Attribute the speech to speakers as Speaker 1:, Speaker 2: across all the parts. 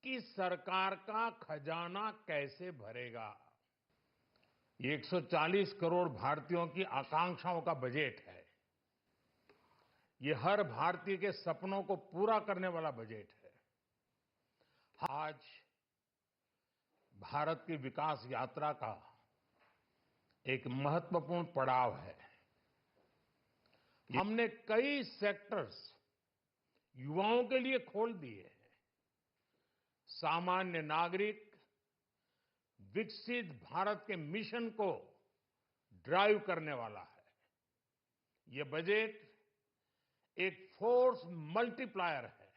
Speaker 1: कि सरकार का खजाना कैसे भरेगा। ये 140 करोड़ भारतीयों की आकांक्षाओं का बजट है। ये हर भारतीय के सपनों को पूरा करने वाला बजट है। आज भारत की विकास यात्रा का एक महत्वपूर्ण पड़ाव है। हमने कई सेक्टर्स युवाओं के लिए खोल दिए हैं। सामान्य नागरिक विकसित भारत के मिशन को ड्राइव करने वाला है। ये बजट एक फोर्स मल्टीप्लायर है।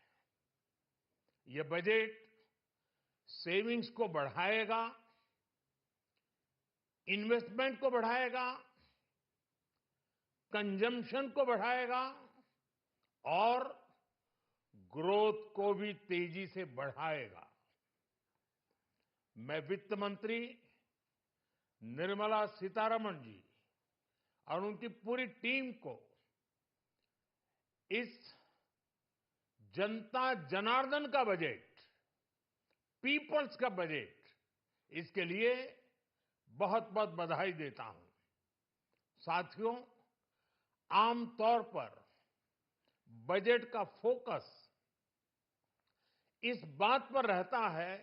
Speaker 1: ये बजट सेविंग्स को बढ़ाएगा, इन्वेस्टमेंट को बढ़ाएगा, कंजम्पशन को बढ़ाएगा और ग्रोथ को भी तेजी से बढ़ाएगा। मैं वित्त मंत्री निर्मला सीतारमण जी और उनकी पूरी टीम को इस जनता जनार्दन का बजट, पीपल्स का बजट, इसके लिए बहुत बहुत बधाई देता हूं। साथियों, आमतौर पर बजट का फोकस इस बात पर रहता है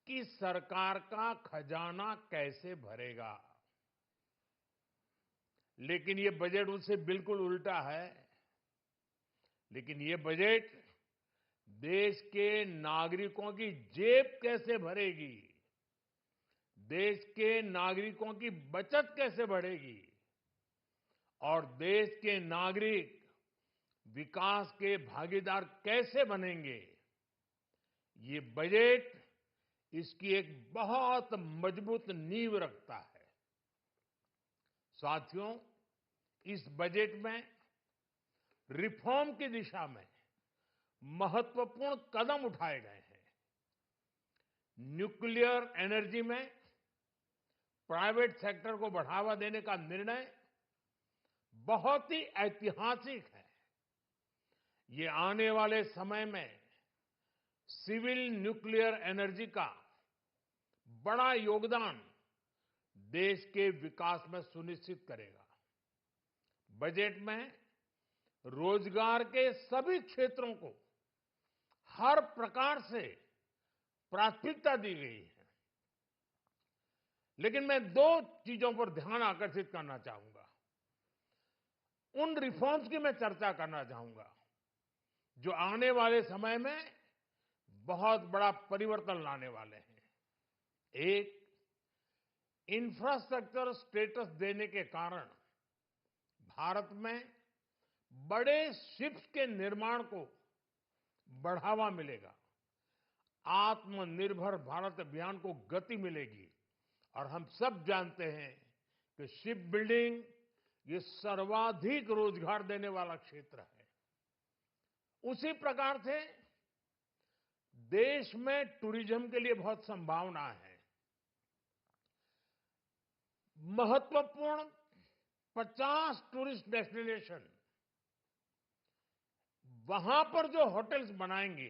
Speaker 1: कि सरकार का खजाना कैसे भरेगा, लेकिन ये बजट उससे बिल्कुल उल्टा है। लेकिन ये बजट देश के नागरिकों की जेब कैसे भरेगी, देश के नागरिकों की बचत कैसे बढ़ेगी और देश के नागरिक विकास के भागीदार कैसे बनेंगे, ये बजट इसकी एक बहुत मजबूत नींव रखता है। साथियों, इस बजट में रिफॉर्म की दिशा में महत्वपूर्ण कदम उठाए गए हैं। न्यूक्लियर एनर्जी में प्राइवेट सेक्टर को बढ़ावा देने का निर्णय बहुत ही ऐतिहासिक है। ये आने वाले समय में सिविल न्यूक्लियर एनर्जी का बड़ा योगदान देश के विकास में सुनिश्चित करेगा। बजट में रोजगार के सभी क्षेत्रों को हर प्रकार से प्राथमिकता दी गई है। लेकिन मैं दो चीजों पर ध्यान आकर्षित करना चाहूंगा। उन रिफॉर्म्स की मैं चर्चा करना चाहूंगा जो आने वाले समय में बहुत बड़ा परिवर्तन लाने वाले हैं। एक, इंफ्रास्ट्रक्चर स्टेटस देने के कारण भारत में बड़े शिप्स के निर्माण को बढ़ावा मिलेगा। आत्मनिर्भर भारत अभियान को गति मिलेगी और हम सब जानते हैं कि शिप बिल्डिंग ये सर्वाधिक रोजगार देने वाला क्षेत्र है। उसी प्रकार से देश में टूरिज्म के लिए बहुत संभावना है। महत्वपूर्ण 50 टूरिस्ट डेस्टिनेशन, वहां पर जो होटल्स बनाएंगे,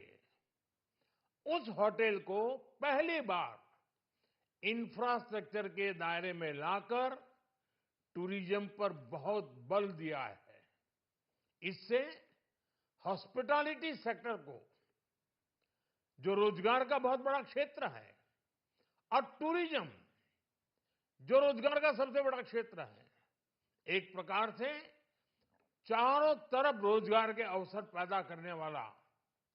Speaker 1: उस होटल को पहली बार इंफ्रास्ट्रक्चर के दायरे में लाकर टूरिज्म पर बहुत बल दिया है। इससे हॉस्पिटैलिटी सेक्टर को, जो रोजगार का बहुत बड़ा क्षेत्र है, और टूरिज्म जो रोजगार का सबसे बड़ा क्षेत्र है, एक प्रकार से चारों तरफ रोजगार के अवसर पैदा करने वाला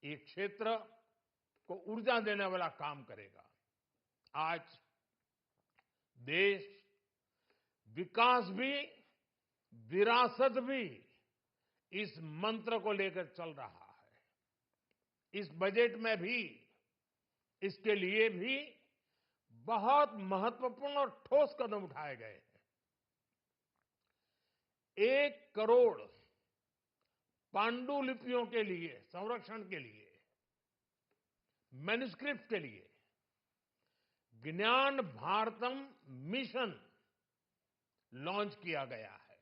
Speaker 1: एक क्षेत्र को ऊर्जा देने वाला काम करेगा। आज देश विकास भी, विरासत भी, इस मंत्र को लेकर चल रहा है। इस बजट में भी इसके लिए भी बहुत महत्वपूर्ण और ठोस कदम उठाए गए हैं। 1 करोड़ पांडुलिपियों के लिए संरक्षण के लिए, मैन्युस्क्रिप्ट के लिए ज्ञान भारतम मिशन लॉन्च किया गया है।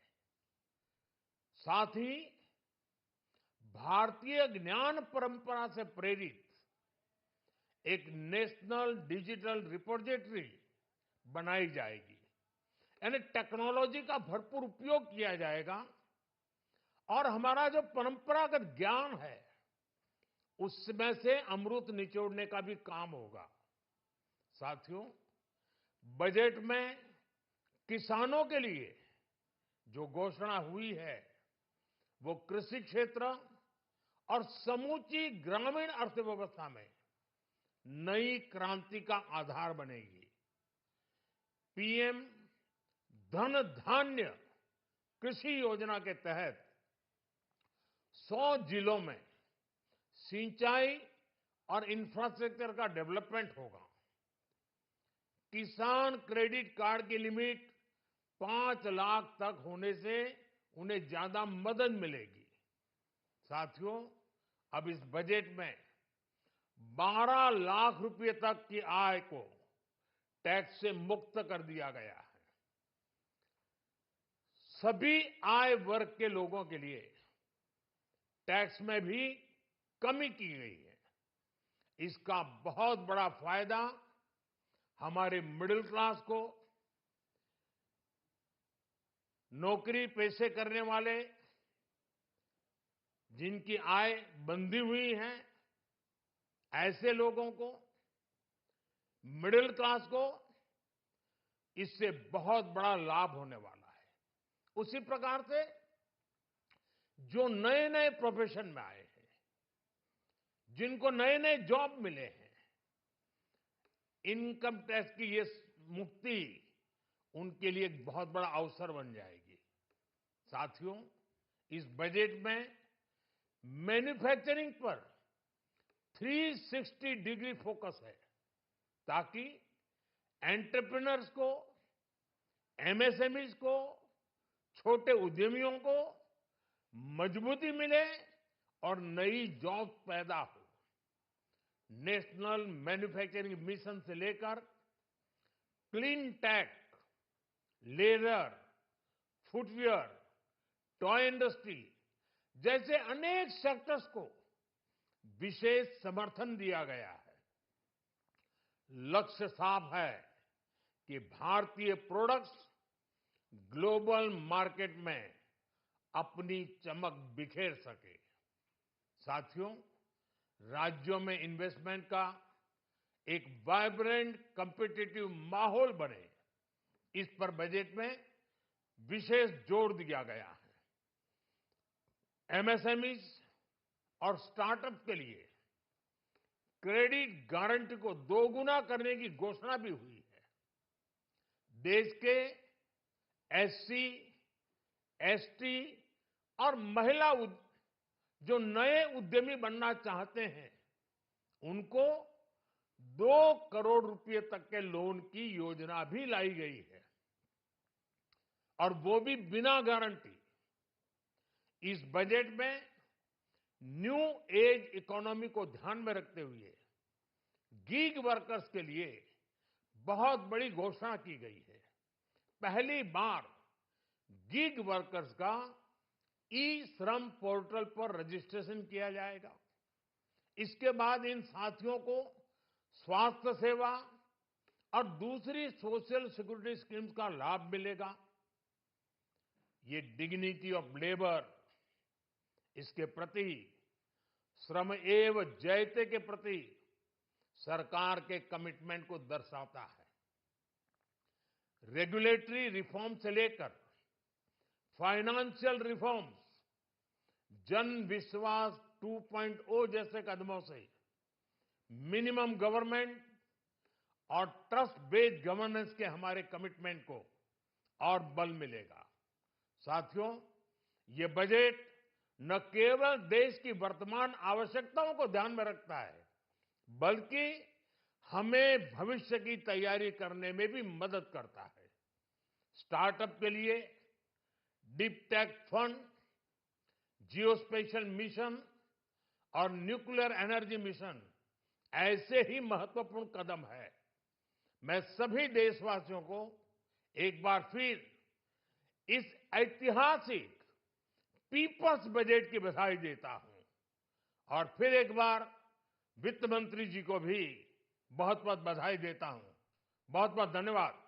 Speaker 1: साथ ही भारतीय ज्ञान परंपरा से प्रेरित एक नेशनल डिजिटल रिपोजिटरी बनाई जाएगी। यानी टेक्नोलॉजी का भरपूर उपयोग किया जाएगा और हमारा जो परंपरागत ज्ञान है उसमें से अमृत निचोड़ने का भी काम होगा। साथियों, बजट में किसानों के लिए जो घोषणा हुई है वो कृषि क्षेत्र और समूची ग्रामीण अर्थव्यवस्था में नई क्रांति का आधार बनेगी। पीएम धन धान्य कृषि योजना के तहत 100 जिलों में सिंचाई और इंफ्रास्ट्रक्चर का डेवलपमेंट होगा। किसान क्रेडिट कार्ड की लिमिट 5 लाख तक होने से उन्हें ज्यादा मदद मिलेगी। साथियों, अब इस बजट में 12 लाख रुपए तक की आय को टैक्स से मुक्त कर दिया गया है। सभी आय वर्ग के लोगों के लिए टैक्स में भी कमी की गई है। इसका बहुत बड़ा फायदा हमारे मिडिल क्लास को, नौकरी पेशे करने वाले जिनकी आय बंधी हुई है ऐसे लोगों को, मिडिल क्लास को इससे बहुत बड़ा लाभ होने वाला है। उसी प्रकार से जो नए नए प्रोफेशन में आए हैं, जिनको नए नए जॉब मिले हैं, इनकम टैक्स की ये मुक्ति उनके लिए एक बहुत बड़ा अवसर बन जाएगी। साथियों, इस बजट में मैन्युफैक्चरिंग पर 360 डिग्री फोकस है ताकि एंटरप्रेन्योर्स को, एमएसएमईज को, छोटे उद्यमियों को मजबूती मिले और नई जॉब पैदा हो। नेशनल मैन्युफैक्चरिंग मिशन से लेकर clean tech, leather, footwear, toy industry जैसे अनेक सेक्टर्स को विशेष समर्थन दिया गया है। लक्ष्य साफ है कि भारतीय प्रोडक्ट्स ग्लोबल मार्केट में अपनी चमक बिखेर सके। साथियों, राज्यों में इन्वेस्टमेंट का एक वाइब्रेंट कॉम्पिटिटिव माहौल बने, इस पर बजट में विशेष जोर दिया गया है। एमएसएमईज और स्टार्टअप के लिए क्रेडिट गारंटी को दोगुना करने की घोषणा भी हुई है। देश के एससी, एसटी और महिला जो नए उद्यमी बनना चाहते हैं उनको 2 करोड़ रुपए तक के लोन की योजना भी लाई गई है और वो भी बिना गारंटी। इस बजट में न्यू एज इकोनॉमी को ध्यान में रखते हुए गीग वर्कर्स के लिए बहुत बड़ी घोषणा की गई है। पहली बार गीग वर्कर्स का ई श्रम पोर्टल पर रजिस्ट्रेशन किया जाएगा। इसके बाद इन साथियों को स्वास्थ्य सेवा और दूसरी सोशल सिक्योरिटी स्कीम्स का लाभ मिलेगा। ये डिग्निटी ऑफ लेबर, इसके प्रति, श्रम एव जयते के प्रति सरकार के कमिटमेंट को दर्शाता है। रेगुलेटरी रिफॉर्म से लेकर फाइनेंशियल रिफॉर्म्स, जन विश्वास 2.0 जैसे कदमों से मिनिमम गवर्नमेंट और ट्रस्ट बेस्ड गवर्नेंस के हमारे कमिटमेंट को और बल मिलेगा। साथियों, ये बजट न केवल देश की वर्तमान आवश्यकताओं को ध्यान में रखता है बल्कि हमें भविष्य की तैयारी करने में भी मदद करता है। स्टार्टअप के लिए deep tech fund, geospatial mission और न्यूक्लियर एनर्जी मिशन ऐसे ही महत्वपूर्ण कदम है। मैं सभी देशवासियों को एक बार फिर इस ऐतिहासिक पीपल्स बजट की बधाई देता हूं और फिर एक बार वित्त मंत्री जी को भी बहुत बहुत बधाई देता हूं। बहुत बहुत धन्यवाद।